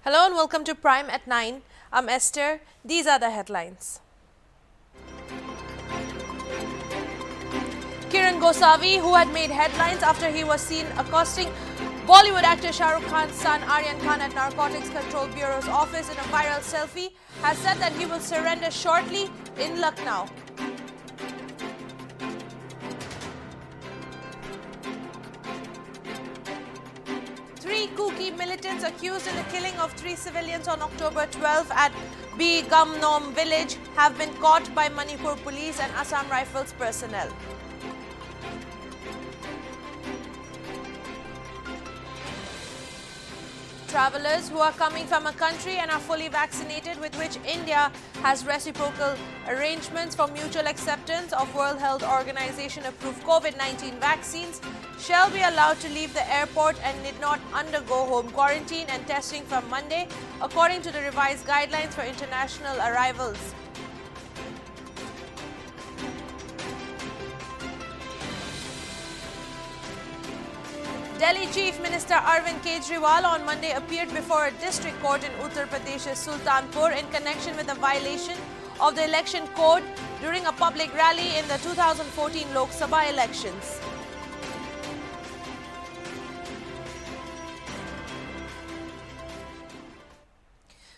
Hello and welcome to Prime at 9. I'm Esther. These are the headlines. Kiran Gosavi, who had made headlines after he was seen accosting Bollywood actor Shah Rukh Khan's son Aryan Khan at Narcotics Control Bureau's office in a viral selfie, has said that he will surrender shortly in Lucknow. Three Kuki militants accused in the killing of 3 civilians on October 12 at Gamnom village have been caught by Manipur police and Assam Rifles personnel. Travelers who are coming from a country and are fully vaccinated, with which India has reciprocal arrangements for mutual acceptance of World Health Organization approved COVID-19 vaccines, shall be allowed to leave the airport and need not undergo home quarantine and testing from Monday, according to the revised guidelines for international arrivals. Delhi Chief Minister Arvind Kejriwal on Monday appeared before a district court in Uttar Pradesh's Sultanpur in connection with a violation of the election code during a public rally in the 2014 Lok Sabha elections.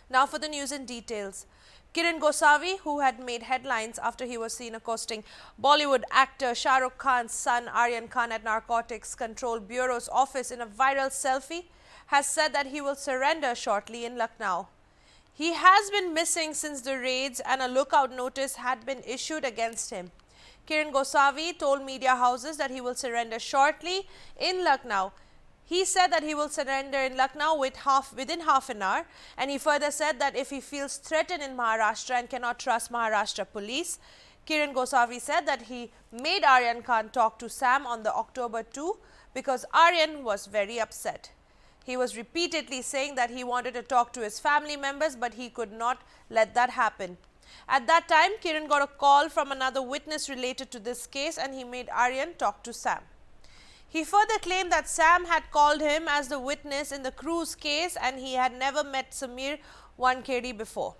Now for the news in details. Kiran Gosavi, who had made headlines after he was seen accosting Bollywood actor Shah Rukh Khan's son Aryan Khan at Narcotics Control Bureau's office in a viral selfie, has said that he will surrender shortly in Lucknow. He has been missing since the raids and a lookout notice had been issued against him. Kiran Gosavi told media houses that he will surrender shortly in Lucknow. He said that he will surrender in Lucknow within half an hour, and he further said that if he feels threatened in Maharashtra and cannot trust Maharashtra police, Kiran Gosavi said that he made Aryan Khan talk to Sam on the October 2 because Aryan was very upset. He was repeatedly saying that he wanted to talk to his family members, but he could not let that happen. At that time, Kiran got a call from another witness related to this case, and he made Aryan talk to Sam. He further claimed that Sam had called him as the witness in the cruise case and he had never met Samir Wankhedi before.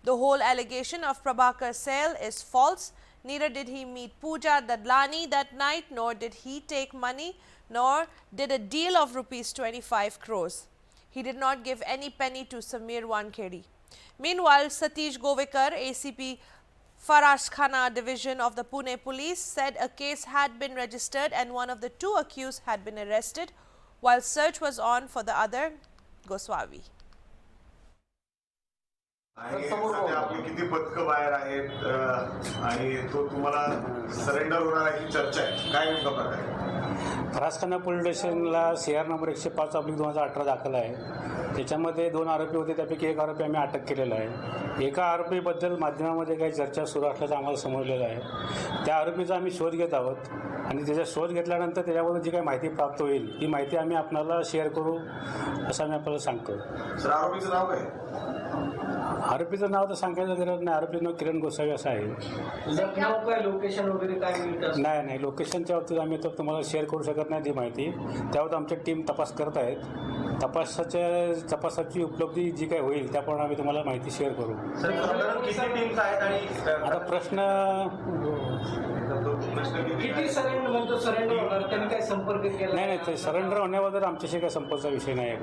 The whole allegation of Prabhakar Sale is false. Neither did he meet Pooja Dadlani that night, nor did he take money, nor did a deal of rupees 25 crores. He did not give any penny to Samir Wankhedi. Meanwhile, Satish Govekar, ACP Farashkhana division of the Pune police, said a case had been registered and one of the two accused had been arrested while search was on for the other, Goswavi. आपली किती पथकं बाहेर आहेत आणि तो तुम्हाला surrender होणार आहे ही चर्चा आहे काय नेमका प्रकार आहे फरासखाना पोलीस स्टेशनला CR नंबर 105/2018 दाखल आहे. त्याच्यामध्ये 2 आरोपी होते, त्यापैकी एक आरोपी आम्ही अटक केलेला आहे. एका आरोपीबद्दल माध्यमामध्ये काही चर्चा सुरू असल्याचं आम्हाला समजलेलं आहे. त्या आरोपीचा आम्ही शोध घेत आहोत आणि त्याचा शोध घेतल्यानंतर त्याच्याबद्दल जी काही माहिती प्राप्त होईल ती माहिती आम्ही आपल्याला शेअर करू असं आम्ही आपल्याला सांगतो. सर आरोपीचं नाव काय? आरोपीचं नाव तर सांगायचं गरज नाही. आरोपीचं नाव किरण गोसावी असं आहे. लोकेशन वगैरे काय नाही लोकेशनच्या बाबतीत आम्ही तर तुम्हाला शेअर करू शकत नाही ती माहिती. त्यावर आमची टीम तपास करत आहेत. तपासाची उपलब्धी जी काही होईल त्याप्रमाणे आम्ही तुम्हाला माहिती शेअर करू. आता प्रश्न नाही ते सरेंडर होण्याबद्दल आमच्याशी काही संपर्कचा विषय नाही आहे.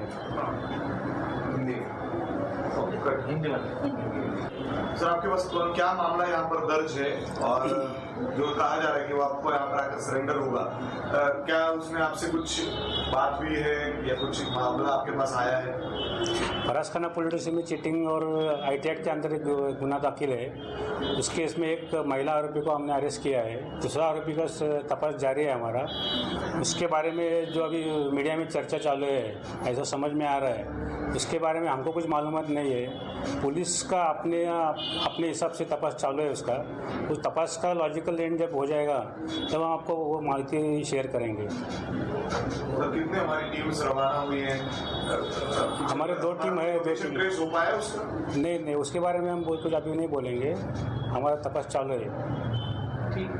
सर आपके पास क्या मामला यहाँ पर दर्ज है और जो कहा जा रहा है कि वो आपको यहाँ पर आकर सरेंडर होगा, क्या उसमें आपसे कुछ बात हुई है या कुछ मामला आपके पास आया है? फरासखाना पुलिस स्टेशन में चीटिंग और IT एक्ट के अंदर एक गुना दाखिल है. उस केस में एक महिला आरोपी को हमने अरेस्ट किया है. दूसरा आरोपी का तपास जारी है हमारा. उसके बारे में जो अभी मीडिया में चर्चा चालू है ऐसा समझ में आ रहा है, उसके बारे में हमको कुछ मालूमात नहीं है. पुलिस का अपने हिसाब से तपास चालू है. उसका उस तपास का लॉजिकल एंड जब हो जाएगा तब हम आपको वो माहिती शेयर करेंगे. कितने हमारी टीम्स रवाना हुई हैं? हमारे 2 टीम है. ट्रेस हो पाया उसका? नहीं उसके बारे में हम कुछ अभी नहीं बोलेंगे. हमारा तपास चालू है. ठीक.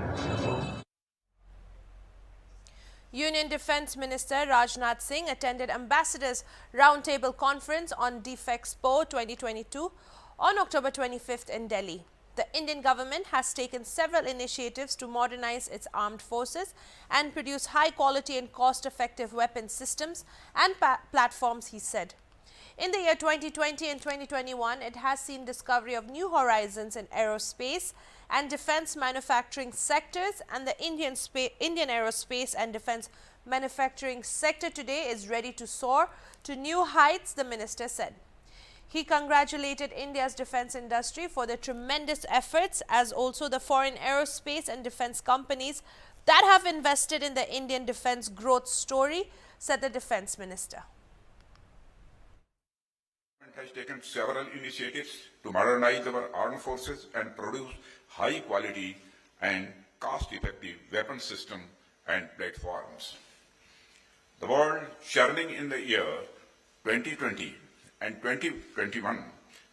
Union Defence Minister Rajnath Singh attended Ambassadors Roundtable Conference on Defexpo 2022 on October 25th in Delhi. The Indian government has taken several initiatives to modernize its armed forces and produce high-quality and cost-effective weapon systems and platforms, he said. In the year 2020 and 2021, it has seen discovery of new horizons in aerospace and defense manufacturing sectors, and the Indian aerospace and defense manufacturing sector today is ready to soar to new heights, the minister said. He congratulated India's defense industry for their tremendous efforts, as also the foreign aerospace and defense companies that have invested in the Indian defense growth story, said the defense minister. Has taken several initiatives to modernize our armed forces and produce high quality and cost-effective weapon systems and platforms. The world churning in the year 2020 and 2021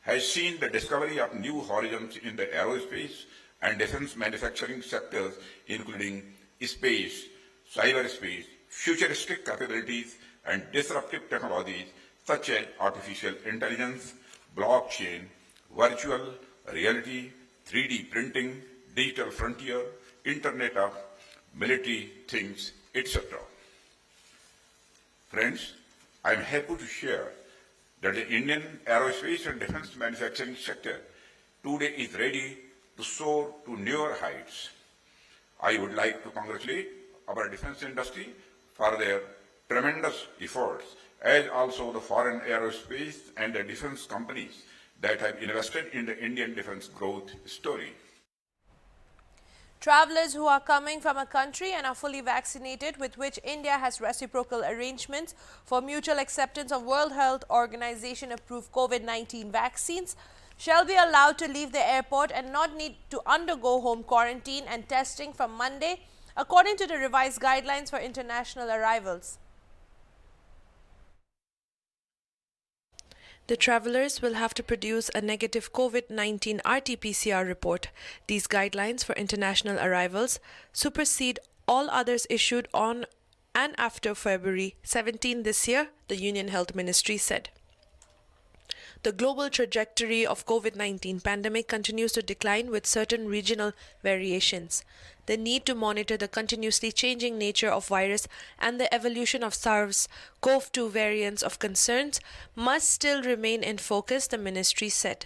has seen the discovery of new horizons in the aerospace and defense manufacturing sectors, including space, cyberspace, futuristic capabilities, and disruptive technologies such as artificial intelligence, blockchain, virtual reality, 3D printing, digital frontier, Internet of military things, etc. Friends, I am happy to share that the Indian aerospace and defense manufacturing sector today is ready to soar to newer heights. I would like to congratulate our defense industry for their tremendous efforts, as also the foreign aerospace and the defense companies that have invested in the Indian defense growth story. Travelers who are coming from a country and are fully vaccinated, with which India has reciprocal arrangements for mutual acceptance of World Health Organization approved COVID-19 vaccines, shall be allowed to leave the airport and not need to undergo home quarantine and testing from Monday, according to the revised guidelines for international arrivals. The travelers will have to produce a negative COVID-19 RT-PCR report. These guidelines for international arrivals supersede all others issued on and after February 17 this year, the Union Health Ministry said. The global trajectory of COVID-19 pandemic continues to decline with certain regional variations. The need to monitor the continuously changing nature of virus and the evolution of SARS-CoV-2 variants of concerns must still remain in focus, the ministry said.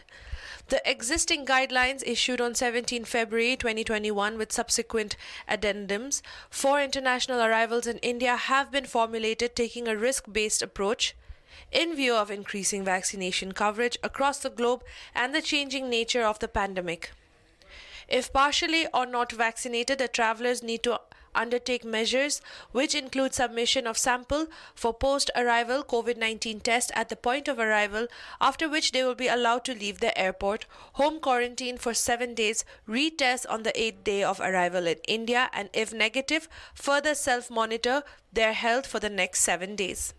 The existing guidelines issued on 17 February 2021 with subsequent addendums for international arrivals in India have been formulated taking a risk-based approach in view of increasing vaccination coverage across the globe and the changing nature of the pandemic. If partially or not vaccinated, the travelers need to undertake measures which include submission of sample for post-arrival COVID-19 test at the point of arrival, after which they will be allowed to leave the airport, home quarantine for 7 days, retest on the 8th day of arrival in India, and if negative, further self-monitor their health for the next 7 days.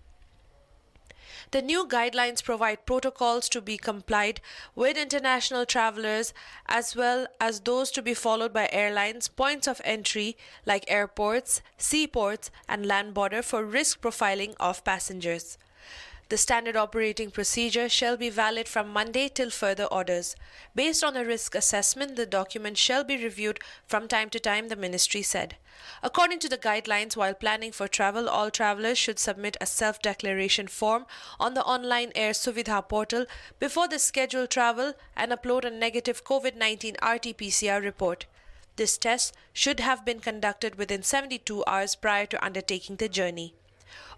The new guidelines provide protocols to be complied with international travelers as well as those to be followed by airlines, points of entry like airports, seaports, and land border for risk profiling of passengers. The standard operating procedure shall be valid from Monday till further orders. Based on a risk assessment, the document shall be reviewed from time to time, the ministry said. According to the guidelines, while planning for travel, all travelers should submit a self-declaration form on the online Air Suvidha portal before the scheduled travel and upload a negative COVID-19 RT-PCR report. This test should have been conducted within 72 hours prior to undertaking the journey.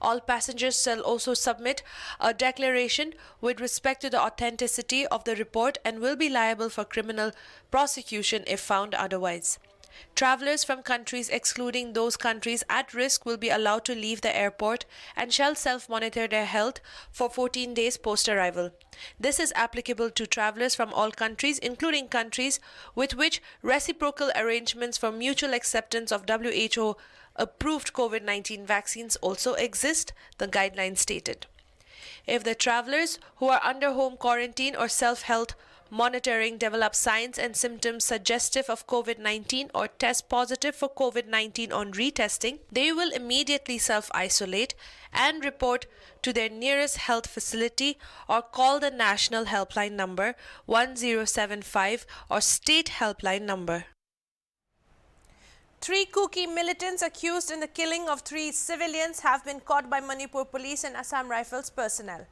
All passengers shall also submit a declaration with respect to the authenticity of the report and will be liable for criminal prosecution if found otherwise. Travelers from countries excluding those countries at risk will be allowed to leave the airport and shall self-monitor their health for 14 days post-arrival. This is applicable to travelers from all countries, including countries with which reciprocal arrangements for mutual acceptance of WHO approved COVID-19 vaccines also exist, the guidelines stated. If the travelers who are under home quarantine or self-health monitoring develop signs and symptoms suggestive of COVID-19 or test positive for COVID-19 on retesting, they will immediately self-isolate and report to their nearest health facility or call the national helpline number 1075 or state helpline number. 3 Kuki militants accused in the killing of 3 civilians have been caught by Manipur police and Assam Rifles personnel.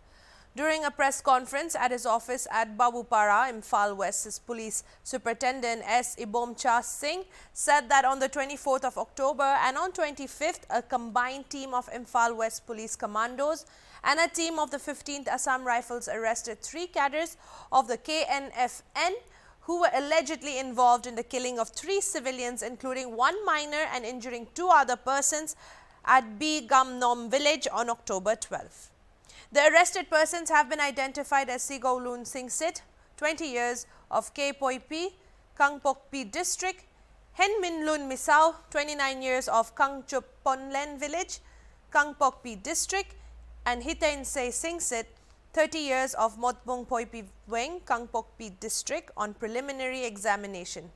During a press conference at his office at BABUPARA, Imphal West, his police superintendent S. Ibomcha Singh said that on the 24th of October and on 25th, a combined team of Imphal West police commandos and a team of the 15th Assam Rifles arrested 3 cadres of the KNFN who were allegedly involved in the killing of 3 civilians, including 1 minor, and injuring 2 other persons at B. Gamnom village on October 12. The arrested persons have been identified as Sigolun Singsit, 20 years, of K. Poipi, Kangpokpi district, Hen Minlun Misao, 29 years, of Kangchuponlen village, Kangpokpi district, and Hitainse Singsit, 30 years, of Motbung Poipi Weng, Kangpokpi district, on preliminary examination.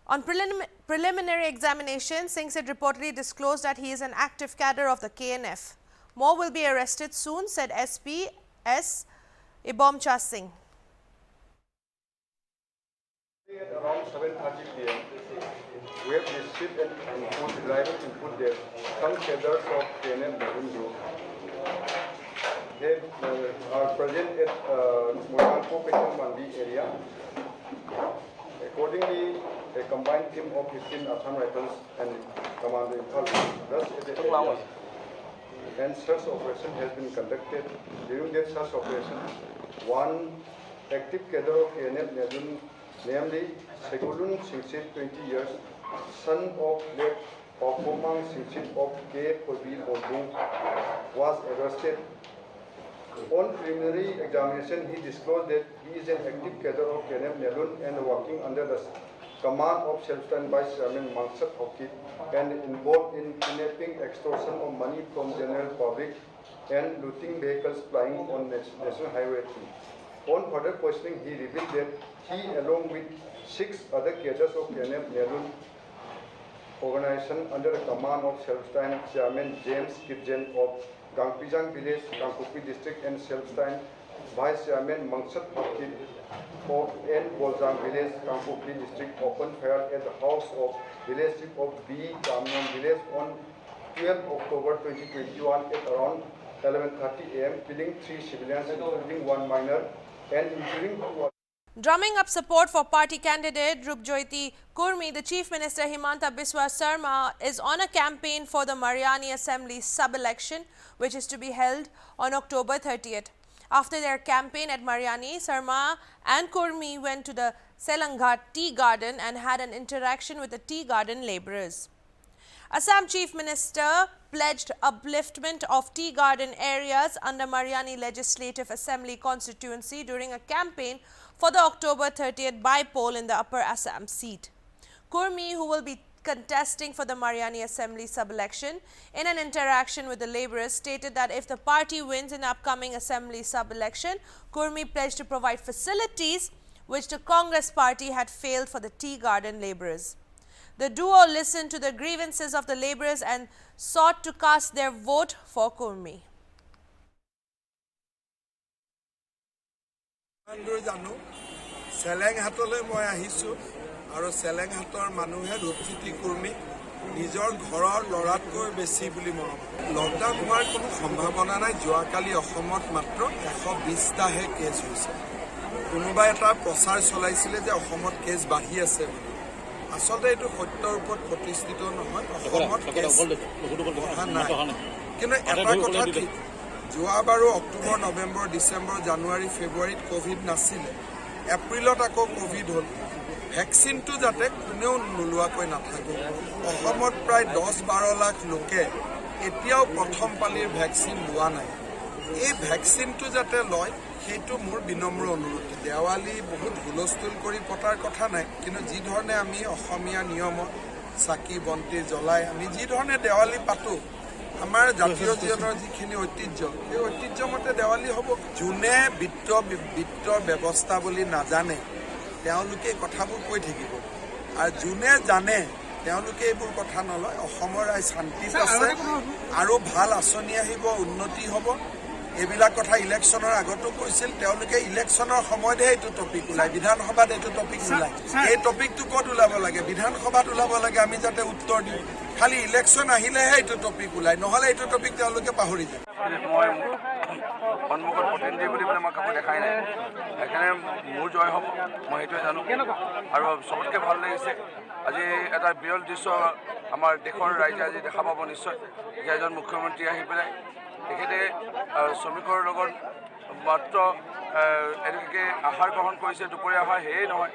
On preliminary examination, Singsit reportedly disclosed that he is an active cadre of the KNF. More will be arrested soon, said SP S. Ibomcha Singh. At around 7:30 p.m., we have received an input, reliable input that some cadres of KNF group they are present at Moyanko Mandi area. Accordingly, a combined team of 15 Assam Rifles and Commando Imphal thus at the area, and search operation has been conducted. During that search operation, 1 active cadre of KNF, namely Segulun Singsit, 20 years, son of late Pokomang Singsit of K. Pobi Bondung, was arrested. On preliminary examination, he disclosed that he is an active cadre of KNF Nelun and working under the command of self-standby Chairman Mangsat Hokit and involved in kidnapping, extortion of money from general public and looting vehicles plying on National Highway 3. On further questioning, he revealed that he, along with 6 other cadres of KNF Nelun organization under the command of self-standby Chairman James Kidjen of Gangpijang village, Gangpokpi district, and self-standby Vice Chairman Mangsat Hokit of N. Boljang village, Gangpokpi district, opened fire at the house of village chief of B. Gamnom village on 12 October 2021 at around 11:30 am, killing 3 civilians, including 1 minor, and injuring 2 others. Drumming up support for party candidate Rupjoyti Kurmi, the Chief Minister Himanta Biswa Sarma is on a campaign for the Mariani Assembly sub-election, which is to be held on October 30th. After their campaign at Mariani, Sarma and Kurmi went to the Selanghat Tea Garden and had an interaction with the tea garden labourers. Assam Chief Minister pledged upliftment of tea garden areas under Mariani Legislative Assembly constituency during a campaign for the October 30th by-poll in the Upper Assam seat. Kurmi, who will be contesting for the Mariani Assembly sub-election, in an interaction with the labourers, stated that if the party wins in the upcoming Assembly sub-election, Kurmi pledged to provide facilities which the Congress party had failed for the tea garden labourers. The duo listened to the grievances of the labourers and sought to cast their vote for Kurmi. আৰু চেলেংহাটৰ মানুহে ৰূপজ্যোতি কুৰ্মী নিজৰ ঘৰৰ লৰাতকৈ বেছি বুলি মৰম lockdown হোৱাৰ কোনো সম্ভাৱনা নাই যোৱাকালি অসমত মাত্ৰ 120টাহে কেছ হৈছে কোনোবা এটা প্ৰচাৰ চলাইছিলে যে অসমত কেছ বাঢ়ি আছে আচলতে এইটো সত্যৰ ওপৰত প্ৰতিষ্ঠিত নহয় অসমত কেছ বঢ়া নাই কিন্তু এটা কথা ঠিক যোৱাবাৰো অক্টোবৰ নৱেম্বৰ ডিচেম্বৰ জানুৱাৰী ফেব্ৰুৱাৰীত কোভিড নাছিলে এপ্ৰিলত আকৌ কোভিড হ'ল ভ্যাকসিন তো যাতে কোনেও নোলোৱাকৈ নাথাকে অসমত প্ৰায় 10-12 লাখ লোকে এতিয়াও প্ৰথম পালিৰ ভ্যাকসিন লোৱা নাই এই ভ্যাকসিন তো যাতে লয় সেইটো মোৰ বিনম্ৰ অনুৰোধ দেৱালী বহুত হুলস্থুল কৰি পতাৰ কথা নাই কিন্তু যি ধৰণে আমি অসমীয়া নিয়ম চাকি বন্তি জ্বলাই আমি যি ধৰণে দেৱালী পাতো আমাৰ জাতীয় জীৱনৰ যিখিনি ঐতিহ্য সেই ঐতিহ্য মতে দেৱালী হ'ব যোনে বিত্ত ব্যৱস্থা বুলি নাজানে তেওঁলোকে কথাবোৰ কৈ থাকিব আৰু যোনে জানে তেওঁলোকে এইবোৰ কথা নলয় অসমৰ ৰাইজ শান্তিত আছে আৰু ভাল আঁচনি আহিব উন্নতি হ'ব এইবিলাক কথা ইলেকশ্যনৰ আগতো কৈছিল তেওঁলোকে ইলেকশ্যনৰ সময়তহে এইটো টপিক ওলায় বিধানসভাত এইটো টপিক নোলায় এই টপিকটো ক'ত ওলাব লাগে বিধানসভাত ওলাব লাগে আমি যাতে উত্তৰ দিওঁ খালি ইলেকশ্যন আহিলেহে এইটো টপিক ওলায় নহ'লে এইটো টপিক তেওঁলোকে পাহৰি যায় মই সন্মুখত প্ৰতিনিধি বুলি মানে মই কাকো দেখাই নাই সেইকাৰণে মোৰ জয় হ'ব মই সেইটোৱে জানো আৰু চবতকৈ ভাল লাগিছে আজি এটা বিৰল দৃশ্য আমাৰ দেশৰ ৰাইজে আজি দেখা পাব নিশ্চয় যে এজন মুখ্যমন্ত্ৰী আহি পেলাই তেখেতে শ্ৰমিকৰ লগত মাত্ৰ এনেকৈ আহাৰ গ্ৰহণ কৰিছে দুপৰীয়া আহাৰ সেয়ে নহয়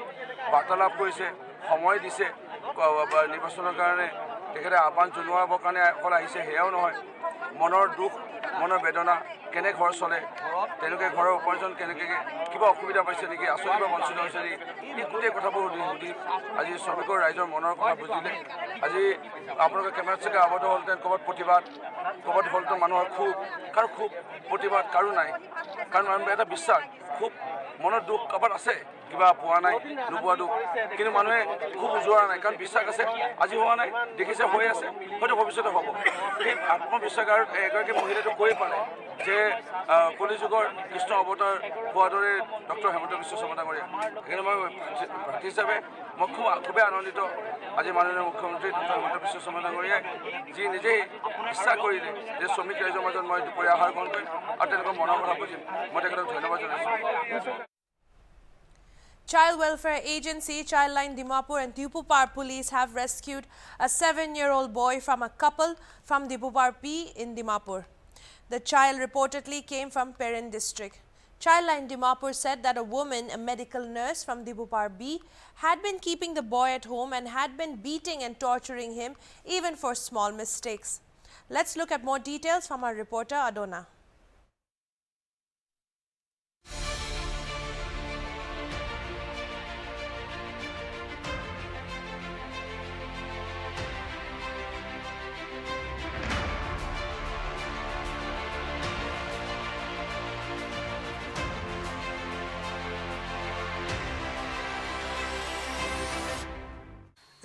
বাৰ্তালাপ কৰিছে সময় দিছে নিৰ্বাচনৰ কাৰণে তেখেতে আহ্বান জনোৱাবৰ কাৰণে অকল আহিছে সেয়াও নহয় মনৰ দুখ মনৰ বেদনা কেনে ঘৰ চলে তেওঁলোকে ঘৰৰ উপাৰ্জন কেনেকৈ কিবা অসুবিধা পাইছে নেকি আঁচনি বা বঞ্চিত হৈছে নেকি এই গোটেই কথাবোৰ সুধি আজি শ্ৰমিকৰ ৰাইজৰ মনৰ কথা বুজিলে আজি আপোনালোকে কেমেৰাত চাগে আৱদ্ধ হ'লহেঁতেন ক'ৰবাত প্ৰতিবাদ ক'ৰবাত হ'লহেঁতেন মানুহৰ ক্ষোভ কাৰো ক্ষোভ প্ৰতিবাদ কাৰো নাই কাৰণ এটা বিশ্বাস খুব মনৰ দুখ কাৰোবাত আছে কিবা পোৱা নাই নোপোৱা দুখ কিন্তু মানুহে খুব উজোৰা নাই কাৰণ বিশ্বাস আছে আজি হোৱা নাই দেখিছে হৈ আছে হয়তো ভৱিষ্যতে হ'ব সেই আত্মবিশ্বাস আৰু এগৰাকী মহিলাটো কৈ পালে যে কলি যুগৰ কৃষ্ণ অৱতাৰ হোৱাৰ দৰে ডক্টৰ হেমন্ত বিশ্ব শৰ্মা ডাঙৰীয়া সেইকাৰণে মই ভাতৃ হিচাপে মই খুবেই আনন্দিত আজি মাননীয় মুখ্যমন্ত্ৰী ডক্টৰ হেমন্ত বিশ্ব শৰ্মা ডাঙৰীয়াই যি নিজেই ইচ্ছা কৰিলে যে শ্ৰমিক ৰাইজৰ মাজত মই দুপৰীয়া আহাৰ গ্ৰহণ কৰিম আৰু তেওঁলোকৰ মনৰ কথা বুজিম মই তেখেতক ধন্যবাদ জনাইছোঁ Child Welfare Agency, Childline Dimapur and Dimapur police have rescued a 7-year-old boy from a couple from Dimapur P in Dimapur. The child reportedly came from Perin district. Childline Dimapur said that a woman, a medical nurse from Dimapur B, had been keeping the boy at home and had been beating and torturing him even for small mistakes. Let's look at more details from our reporter Adona.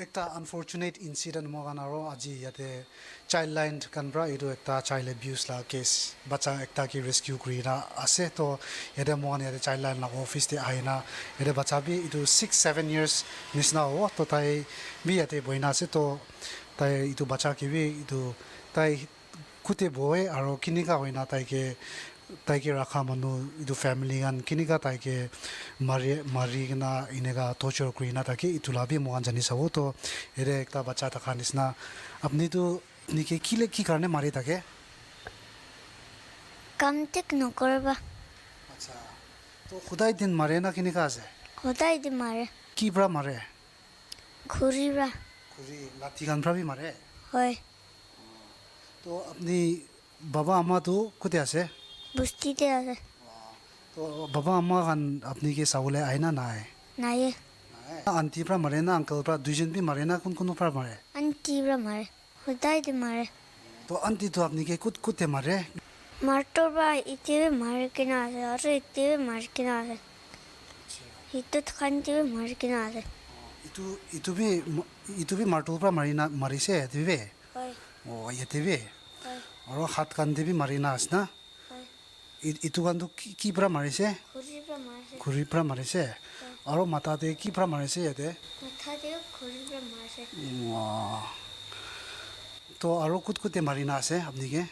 একটা unfortunate incident মই আৰু আজি ইয়াতে child line কানৰা এইটো একটা child abuse লা case বাচ্চা একটা কি ৰেস্কিউ কৰি আছে তো ইয়াতে মই ইয়াতে চাইল্ড লাইন লাগো অফিচতে আহিনা ইয়াতে বাচ্চা বি এইটো 6-7 ইয়াৰ্ছ নিচিনা হ'ব তো তাই বি ইয়াতে বহিনা আছে তো তাই এইটো বাচ্চা কি বি এইটো তাই খুঁটে বহে আৰু কেনেকুৱা হয় না তাইকে ৰাখা মানুহ এইটো ফেমিলি গান কেনেকুৱা তাইকে মাৰি কিনা এনেকুৱা টৰ্চাৰ কৰি না তাকে এইটো লাভি মই জানি চাব তো এৰে একটা বাচ্চা থকা নিচিনা আপুনিতো নেকি কি কাৰণে মাৰি থাকে কাম ঠিক নকৰবা আচ্ছা তো সদায় দিন মাৰে না কেনেকুৱা আছে সদায় দিন মাৰে কি পৰা মাৰে ঘুৰি লাঠি গান পৰা মাৰে হয় তো আপুনি বাবা আমাতো কোতে আছে বস্তিতে আছে তো বাবা আমা গান আপনি কি চাবলৈ আহে না নাই নাই আন্টি পৰা মাৰে না আংকল পৰা দুইজন বি মাৰে না কোনো পৰা মাৰে আন্টি পৰা মাৰে সদায় দিন মাৰে তো আন্টি তো আপনি কি কুতে মাৰে মাৰটোৰ পৰা ইতিৱে মাৰি কিনে আছে আৰু ইতিৱে মাৰি কিনে আছে সিটোত খান্তিৱে মাৰি কিনে আছে ইটো বি মাৰটোৰ পৰা মাৰিছে দিবে হয় ইয়াতে বি আৰু হাত কান্দি বি মাৰি না আছে না ইটো গানটো কি পৰা মাৰিছে ঘূৰিৰ পৰা মাৰিছে আৰু মাথাতে কি পৰা মাৰিছে ইয়াতে তো আৰু কুতে মাৰি না আছে আপুনিকে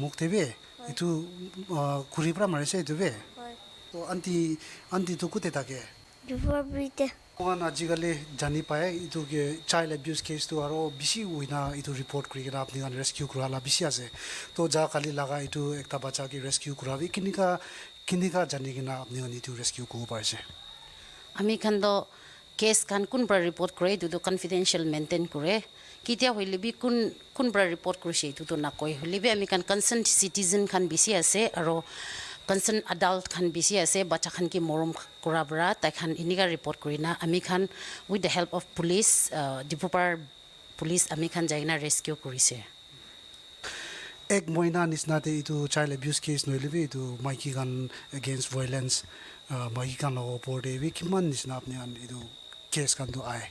মোক দেবে এইটো ঘূৰিৰ পৰা মাৰিছে এইটো বে তো আন্টিটো কুতে থাকে আজিকালি জানি পায় এইটো চাইল্ড এবিউজ কেছটো আৰু বেছি উইনা এইটো ৰিপৰ্ট কৰি কিনে আপুনি ৰেস্কিউ কৰালা বেছি আছে তো যা কালি লগা এইটো একটা বাচ্চাকে ৰেস্কিউ কৰাবি কেনেকুৱা জানি কিনে আপুনি এইটো ৰেস্কিউ কৰিব পাৰিছে আমি খান কেছ খান কোন পৰা ৰিপৰ্ট কৰে এইটো কনফিডেন্সিয়েল মেইনটেইন কৰে কেতিয়া হইলে বি কোন পৰা ৰিপৰ্ট কৰিছে এইটো নকয় হলে বি আমি খান কনসাৰ্ন চিটিজেন খান বেছি আছে আৰু কনসাৰ্ন এডাল্ট খান বেছি আছে বাচ্চা খান কি মৰম কৰা বৰা তাই খান এনেকা ৰিপৰ্ট কৰি না আমি খান with the help of police Dibrugarh police আমি খান যাই কিনা ৰেস্কিউ কৰিছে এক মহিনা নিচিনাতে এইটো চাইল্ড এবিউজ কেছ নলিবি এইটো মাইকী গান এগেইনষ্ট ভাইলেন্স মাইকী গান ওপৰতে কিমান নিচিনা আপুনি এইটো কেছ গানটো আয়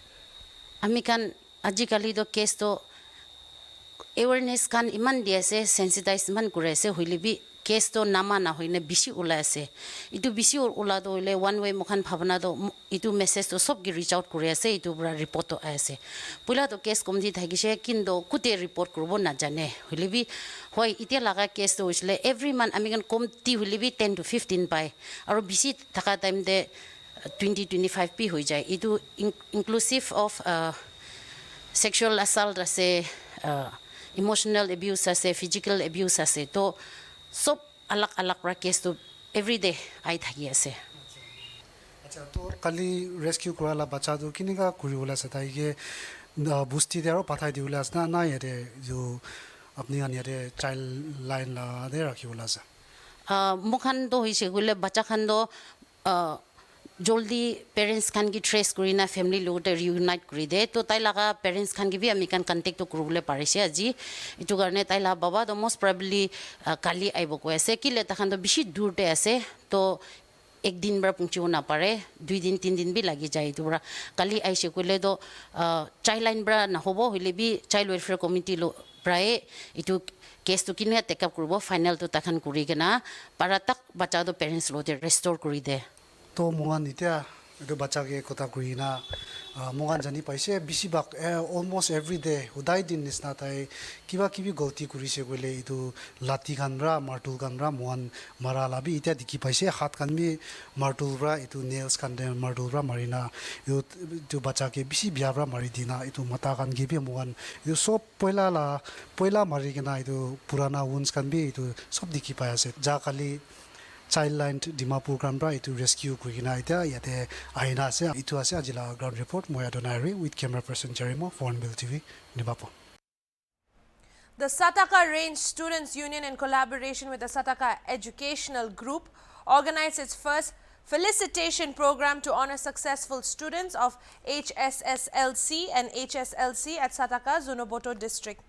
আমি খান আজিকালিতো কেছটো এৱাৰনেছ খান ইমান দি আছে সেন্সিটাইজ ইমান কৰি আছে হইলিবি কেছটো নামা না হইনে বেছি ওলাই আছে ইটো বেছি ওলাটো হইলে ওৱান ৱে মুখান ভাৱনাটো ইটো মেছেজটো সবকে ৰিচ আউট কৰি আছে ইটো পুৰা ৰিপৰ্টটো আছে পইলাটো কেছ কমতি থাকিছে কিন্তু কুতে ৰিপৰ্ট কৰিব নাজানে হইলিবি হয় এতিয়া লাগা কেছটো হৈছিলে এভৰি মান আমি কমতি হইলিবি 10 to 15 পায় আৰু বেছি থকা টাইমতে 20-25 পি হৈ যায় ইটো ইনক্লুসিভ অফ sexual assault আছে emotional abuse আছে physical abuse আছে তো সব আলাক আলাক রা কেস তো এভরিডে আই থাকি আছে আচ্ছা তো কালি রেস্কিউ কৰালা বাচ্চাটো কিনিকা কৰিবলা আছে তাইকে বুস্তি দেৰো পাঠাই দিবলা আছে না ইয়াতে जो আপনি ইয়াতে চাইল্ড লাইন লা দে ৰাখিবলা আছে মুখান তো হইছে গলে বাচ্চা খান তো জলদি পেৰেন্টস খান কি ট্ৰেস কৰি না ফ্যামিলি লগতে ৰিউনাইট কৰি দে তো তাই লাগা পেৰেন্টস খান কি বি আমি কান কন্টাক্ট তো কৰবলে পাৰিছে আজি ইটো কাৰণে তাই লা বাবা তো মোস্ট প্ৰবাবলি কালি আইব কৈ আছে কিলে তাখান তো বেছি দূৰতে আছে তো এক দিন বৰা পৌঁছিব না পাৰে 2 দিন 3 দিন বি লাগি যায় তো বৰা কালি আইছে কইলে তো চাইল্ড লাইন বৰা না হবো হইলে বি চাইল্ড ওয়েলফেয়ার কমিটি লো প্ৰায় ইটো কেছটো কিনে টেক আপ কৰিব ফাইনাল তো তাখান কৰি কেনা পাৰা তাক বাচ্চা তো পেৰেন্টস লোতে ৰেস্টোৰ কৰি দে তো মোগান এতিয়া এইটো বাচ্চাকে কথা কই না মোগান জানি পাইছে বেছিভাগ অলমোস্ট এভৰি ডে উদাই দিন নিচিনা তাই কিবা কিবি গলতি কৰিছে কইলে এইটো লাঠি গানৰা মাৰ্টুল গানৰা মোগান মাৰা লাবি এতিয়া দেখি পাইছে হাত কানমি মাৰ্টুলৰা এইটো নেলছ কান্দে মাৰ্টুলৰা মাৰিনা এইটো বাচ্চাকে বেছি বিয়াবৰা মাৰি দিনা এইটো মাতা কান গিবি মোগান এইটো সব পয়লা মাৰি কিনা এইটো পুৰানা উন্স কানবি এইটো সব দেখি পাই আছে যা কালি চাইল্ড লাইন ডিমাপুৰ কামৰা এইটো ৰেস্কিউ কৰি কিনা এতিয়া ইয়াতে আইনা আছে এইটো আছে আজিলা গ্ৰাউণ্ড ৰিপৰ্ট মই আদনাৰি উইথ কেমেৰা পাৰ্সন জেৰিমো HornbillTV Dimapur The Sataka Range Students Union, in collaboration with the Sataka Educational Group, organized its first felicitation program to honor successful students of HSSLC and HSLC at Sataka, Zunoboto district.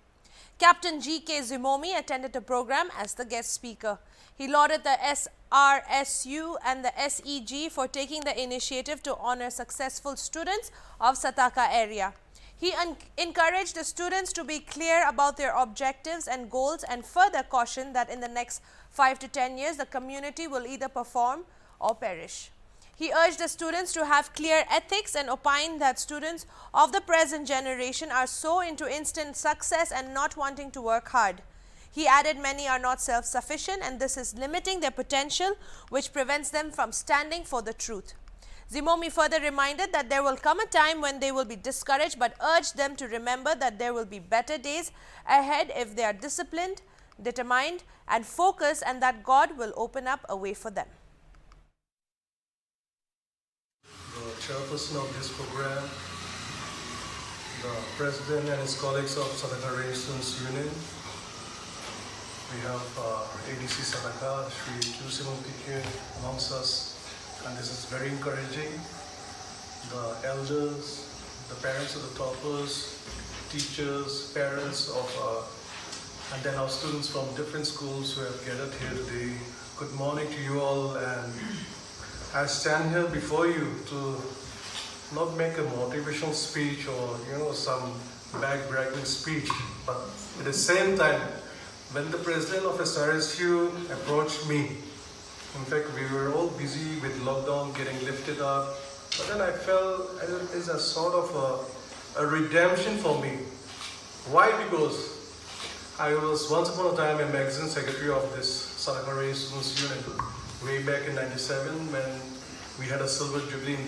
Captain G.K. Zimomi attended the program as the guest speaker. He lauded the SRSU and the SEG for taking the initiative to honor successful students of Sataka area. He encouraged the students to be clear about their objectives and goals and further cautioned that in the next 5 to 10 years, the community will either perform or perish. He urged the students to have clear ethics and opined that students of the present generation are so into instant success and not wanting to work hard. He added many are not self-sufficient and this is limiting their potential, which prevents them from standing for the truth. Zimomi further reminded that there will come a time when they will be discouraged, but urged them to remember that there will be better days ahead if they are disciplined, determined and focused, and that God will open up a way for them. The chairperson of this program, the president and his colleagues of Sataka Range Students Union. We have ADC Sataka, Shri Chusimuktikyu amongst us, and this is very encouraging. The elders, the parents of the toppers, teachers, parents of, and then our students from different schools who have gathered here today. Good morning to you all, and I stand here before you to not make a motivational speech or some bag-bragging speech, but at the same time, when the president of SRSU approached me, in fact we were all busy with lockdown getting lifted up, but then I felt it is a sort of a redemption for me. Why? Because I was once upon a time a magazine secretary of this Sataka Range Students Union way back in 97 when we had a silver jubilee in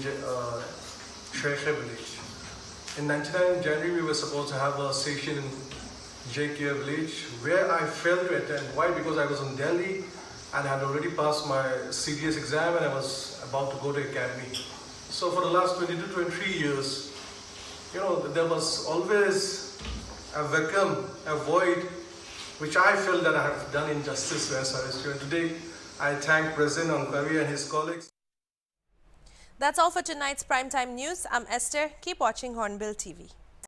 Shresha village. In 99 January we were supposed to have a session in JK village where I failed to attend. Why? Because I was in Delhi and had already passed my CDS exam and I was about to go to academy. So for the last 22-23 years, there was always a vacuum, a void, which I felt that I have done injustice to SRSU. And today, I thank President Onkavi and his colleagues. That's all for tonight's Primetime News. I'm Esther. Keep watching Hornbill TV.